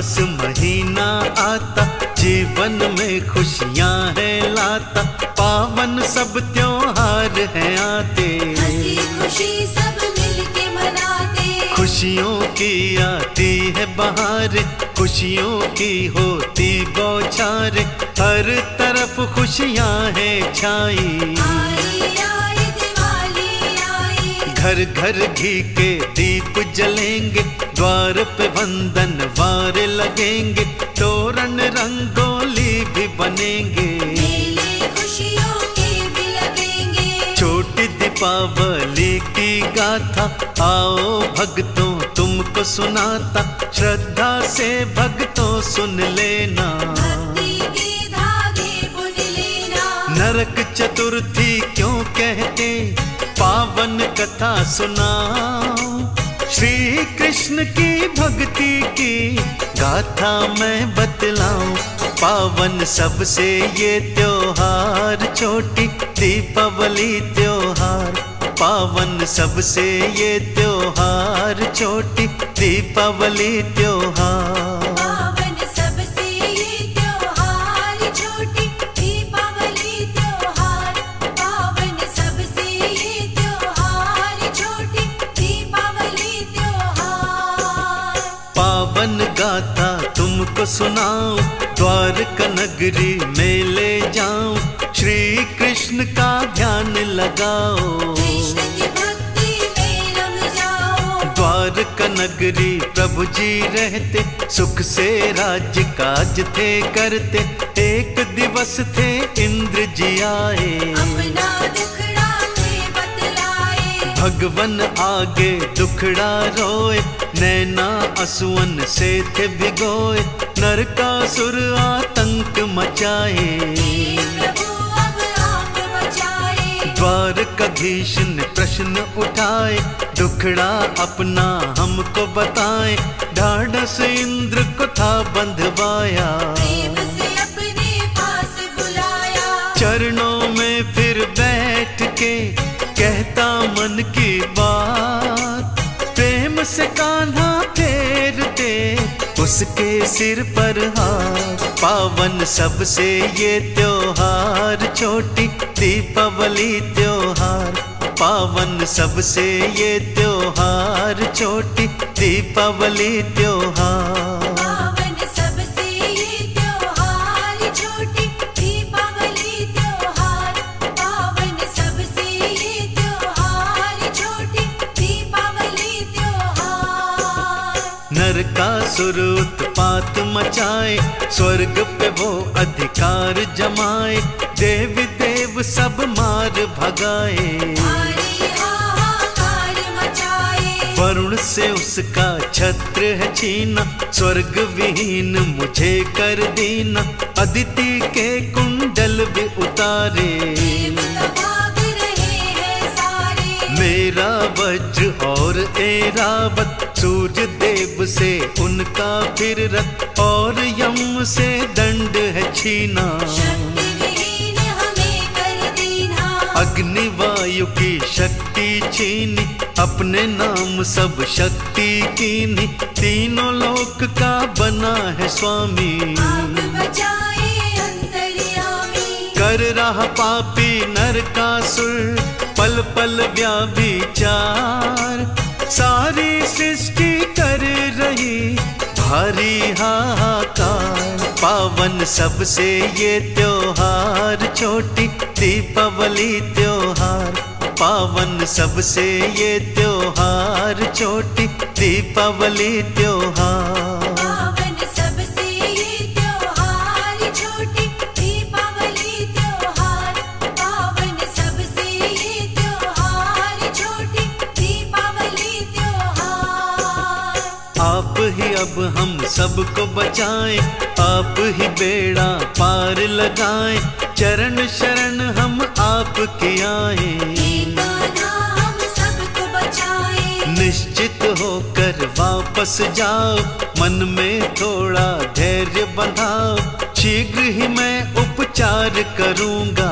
मास महीना आता, जीवन में खुशियाँ है लाता, पावन सब त्योहार हैं आते, हंसी खुशी सब मिलके मनाते। खुशियों की आती है बहार, खुशियों की होती बौछार, हर तरफ खुशियाँ हैं छाई। आई आई दिवाली आई, घर घर घी के दीप जलेंगे, द्वार पे बंधन वार लगेंगे, तोरण रंगोली भी बनेंगे, मेले खुशियों के भी लगेंगे। छोटी दीपावली की गाथा आओ भक्तों तुमको सुनाता, श्रद्धा से भक्तों सुन लेना, भक्ति के धागे बुन लेना। नरक चतुर्थी क्यों कहते, पावन कथा सुनाओ, श्री कृष्ण की भक्ति की गाथा मैं बतलाऊं, पावन सबसे ये त्योहार छोटी दीपावली त्योहार, पावन सबसे ये त्योहार छोटी दीपावली त्योहार। पावन सबसे ये त्योहार छोटी दीपावली त्योहार, पावन सबसे ये त्योहार छोटी दीपावली त्योहार। पावन गाथा तुमको सुनाऊं, द्वारका नगरी में ले जाऊं, श्री कृष्ण का ध्यान लगाओ, कृष्ण की भक्ति में रम जाओ। द्वारका नगरी प्रभु जी रहते, सुख से राज्य काज थे करते, एक दिवस थे इंद्र जी आए, अपना दुखड़ा थे बतलाए। भगवन आगे दुखड़ा रोए, नैना असुवन से थे भिगोए, नरकासुर आतंक मचाए, प्रभु अब आप बचाए। द्वारकाधीश ने प्रश्न उठाए, दुखड़ा अपना हमको बताए, ढाढ़स इंद्र को था बंधवाया, प्रेम से अपने पास बुलाया। चरणों में फिर बैठ के कहता मन की बात, प्रेम से कान्हा फेरते उसके सिर पर हाथ, पावन सबसे ये त्योहार छोटी दीपावली त्योहार, पावन सबसे ये त्योहार छोटी दीपावली त्योहार। पावन सबसे ये त्योहार छोटी दीपावली त्योहार, पावन सबसे ये त्योहार छोटी दीपावली त्योहार। नरकासुर उत्पात मचाए, स्वर्ग पे वो अधिकार जमाए, देवी देव सब मार भगाए, भारी हाहाकार मचाए। वरुण से उसका छत्र है छीना, स्वर्ग विहीन मुझे कर देना, अदिति के कुंडल भी उतारे, देवता भाग रहे हैं सारे। मेरा वज्र और ऐरावत, सूर्य देव से उनका फिर रथ, और यम से दंड है छीना, शक्ति विहीन हमें कर दीना। अग्नि वायु की शक्ति छीनी, अपने नाम सब शक्ति कीनी, तीनों लोक का बना है स्वामी, आप बचाए अंतर्यामी। कर रहा पापी नरकासुर, पल पल व्याभिचार, सारी सृष्टि कर रही भारी हाहाकार, पावन सबसे ये त्योहार छोटी दीपावली त्योहार, पावन सबसे ये त्योहार छोटी दीपावली त्योहार। पावन सबसे ये त्योहार छोटी दीपावली त्योहार, पावन सबसे ये त्योहार छोटी दीपावली त्योहार। आप ही अब हम सबको बचाएं, आप ही बेड़ा पार लगाएं, चरण शरण हम आपकी आए, हम सबको बचाए। निश्चित होकर वापस जाओ, मन में थोड़ा धैर्य बंधाओ, शीघ्र ही मैं उपचार करूंगा,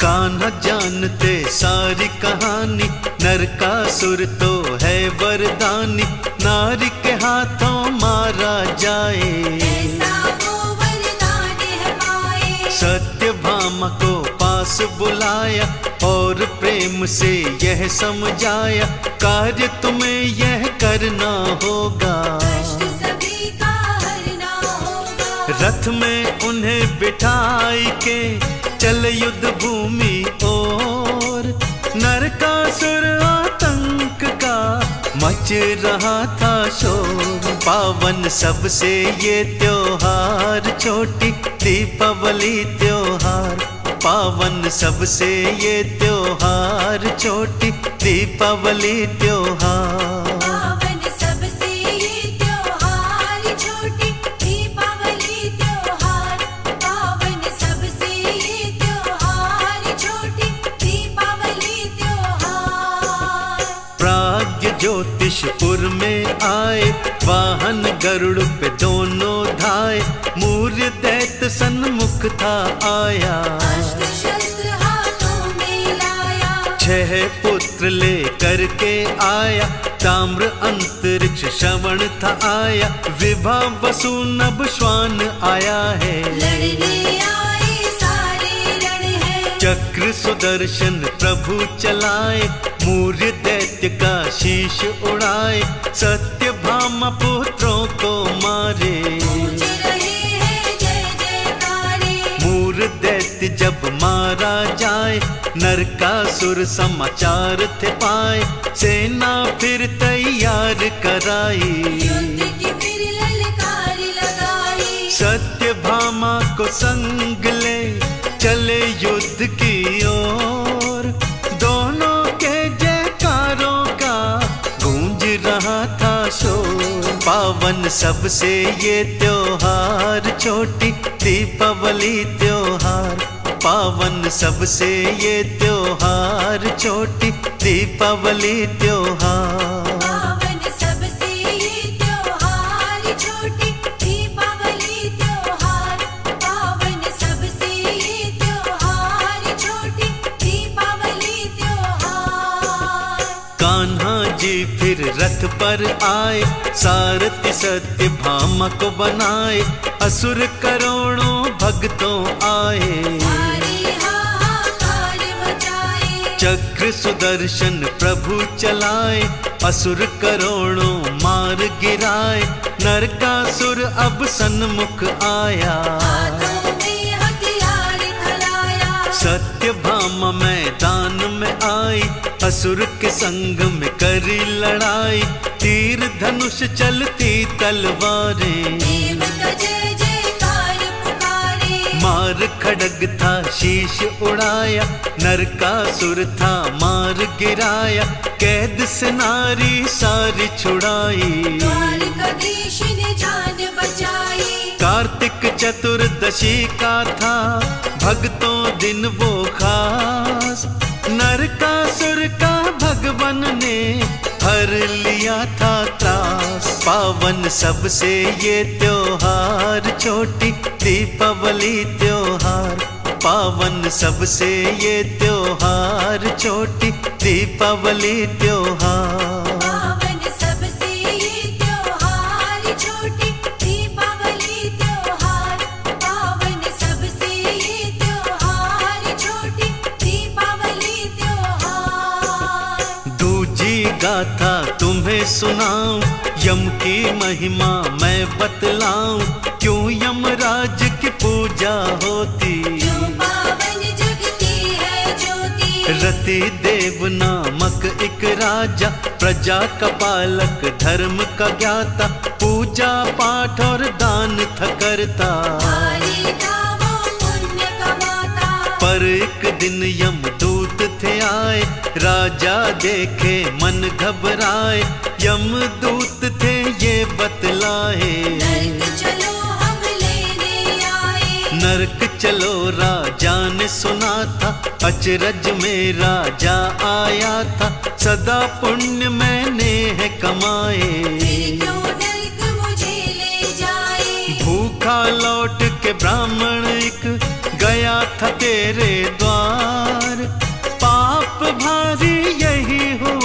कान्हा जानते सारी कहानी, नरकासुर तो है वरदानी, नारी के हाथों मारा जाए। ऐसा वो वरदान है पाए। सत्यभामा को पास बुलाया और प्रेम से यह समझाया, कार्य तुम्हें यह करना होगा। कष्ट सभी का हरना होगा। रथ में उन्हें बिठाई के चल युद्ध भूमि ओर, नरकासुर आतंक का मच रहा था शोर। पावन सबसे ये त्योहार, छोटी दीपावली त्योहार। पावन सबसे ये त्योहार, छोटी दीपावली त्योहार। पावन सबसे ये त्योहार, छोटी दीपावली त्योहार। पावन सबसे ये त्योहार, छोटी दीपावली त्योहार। प्राग्ञ ज्योतिषपुर में आए, वाहन गरुड़ पे दोनों धाए। मूर्य दैत्य सन्मुख था आया, अस्त्र शस्त्र हाथों में लाया। 6 पुत्र ले करके आया, ताम्र अंतरिक्ष श्रवण था आया। विभा वसु नभ श्वान आया है, लड़ने आए सारे रण है। चक्र सुदर्शन प्रभु चलाए। मूर्य दैत्य का शीश उड़ाए, सत्यभामा पुत्रों को मारे। गूंज रहे हैं जय जयकारे। मूर्य दैत्य जब मारा जाए, नरकासुर समाचार थे पाए। सेना फिर तैयार कराई, युद्ध की फिर ललकार लगाई। सत्यभामा को संग ले चले युद्ध की ओर। दोनों के जयकारों का गूंज रहा था शोर। पावन सबसे ये त्योहार, छोटी दीपावली त्योहार। पावन सबसे ये त्योहार, छोटी दीपावली त्योहार। पावन सबसे ये त्योहार, छोटी दीपावली त्योहार। पावन सबसे ये त्योहार, छोटी दीपावली त्योहार। कान्हा जी फिर रथ पर आए, सारथी सत्यभामा को बनाए। असुर करोड़ों भक्तों आए, सारे हाहाकार मचाए। चक्र सुदर्शन प्रभु चलाए। असुर करोड़ों मार गिराए, नरकासुर अब सन्मुख आया। हाथों में हथियार थलाया। सत्यभामा मैदान में आई, असुर के संग में करी लड़ाई। तीर धनुष चलती तलवारें, देव का जय जयकार पुकारे। मार खड़ग था शीश उड़ाया। नरकासुर था मार गिराया, कैद से नारी सारी छुड़ाई। द्वारकाधीश ने जान बचाई। कार्तिक चतुर्दशी का था भक्तों दिन वो खास। नरकासुर का भगवान ने हर लिया था त्रास। पावन सबसे ये त्योहार, छोटी दीपावली त्योहार। पावन सबसे ये त्योहार, छोटी दीपावली त्योहार। पावन सबसे ये त्योहार, छोटी दीपावली त्योहार। पावन सबसे ये त्योहार, छोटी दीपावली त्योहार। दूजी गाथा तुम्हें सुनाऊं, यम की महिमा मैं बतलाऊं। क्यों यमराज की पूजा होती, जो पावन जगती है ज्योति। रति देव नामक एक राजा, प्रजा का पालक धर्म का ज्ञाता। पूजा पाठ और दान था करता, भारी था वो पुण्य कमाता। पर एक दिन यमदूत थे आए। राजा देखे मन घबराए, यमदूत थे ये बतलाए। नरक चलो हम लेने आए। नरक चलो राजा ने सुना था, अचरज में राजा आया था। सदा पुण्य मैंने है कमाए, फिर क्यों नरक मुझे ले जाए। भूखा लौट के ब्राह्मण एक गया था तेरे द्वार। पाप भारी यही हुआ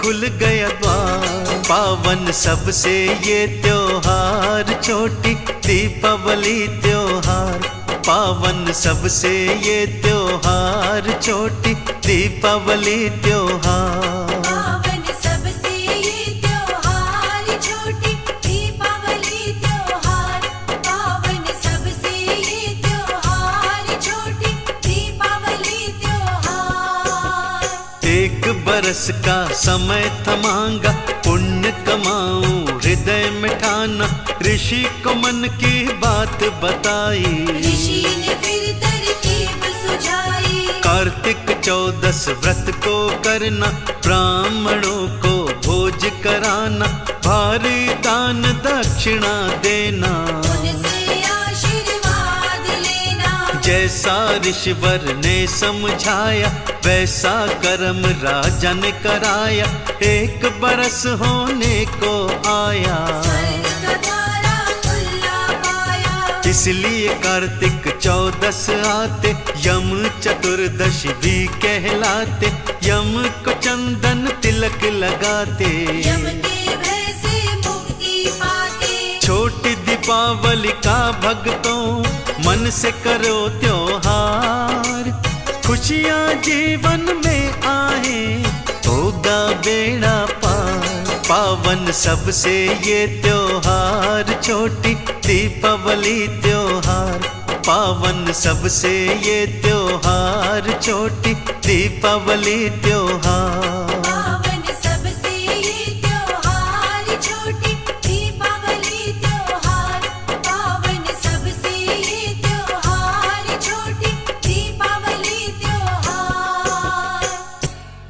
खुल गया द्वार। पावन सबसे ये त्योहार छोटी दीपावली त्योहार। पावन सबसे ये त्योहार छोटी दीपावली त्योहार। पावन सबसे ये त्योहार छोटी दीपावली त्योहार। पावन सबसे ये त्योहार छोटी दीपावली त्योहार। एक बरस का समय थमांगा, पुण्य कमाऊं हृदय में ठाना। ऋषि को मन की बात बताई, ऋषि ने फिर तरकीब सुझाई। कार्तिक 14 व्रत को करना, ब्राह्मणों को भोज कराना। भारी दान दक्षिणा देना, उनसे आशीर्वाद लेना। जैसा ऋषिवर ने समझाया वैसा कर्म राजा ने कराया। एक बरस होने को आया, स्वर्ग का द्वारा खुला पाया। इसलिए कार्तिक 14 आते यम चतुर्दशी भी कहलाते। यम को चंदन तिलक लगाते, यम के भय से मुक्ति पाते। छोटी दीपावली का भक्तों मन से करो त्योहार। खुशियाँ जीवन में आए होगा बेड़ा पार। पावन सबसे ये त्योहार छोटी दीपावली त्योहार। पावन सबसे ये त्योहार छोटी दीपावली त्योहार।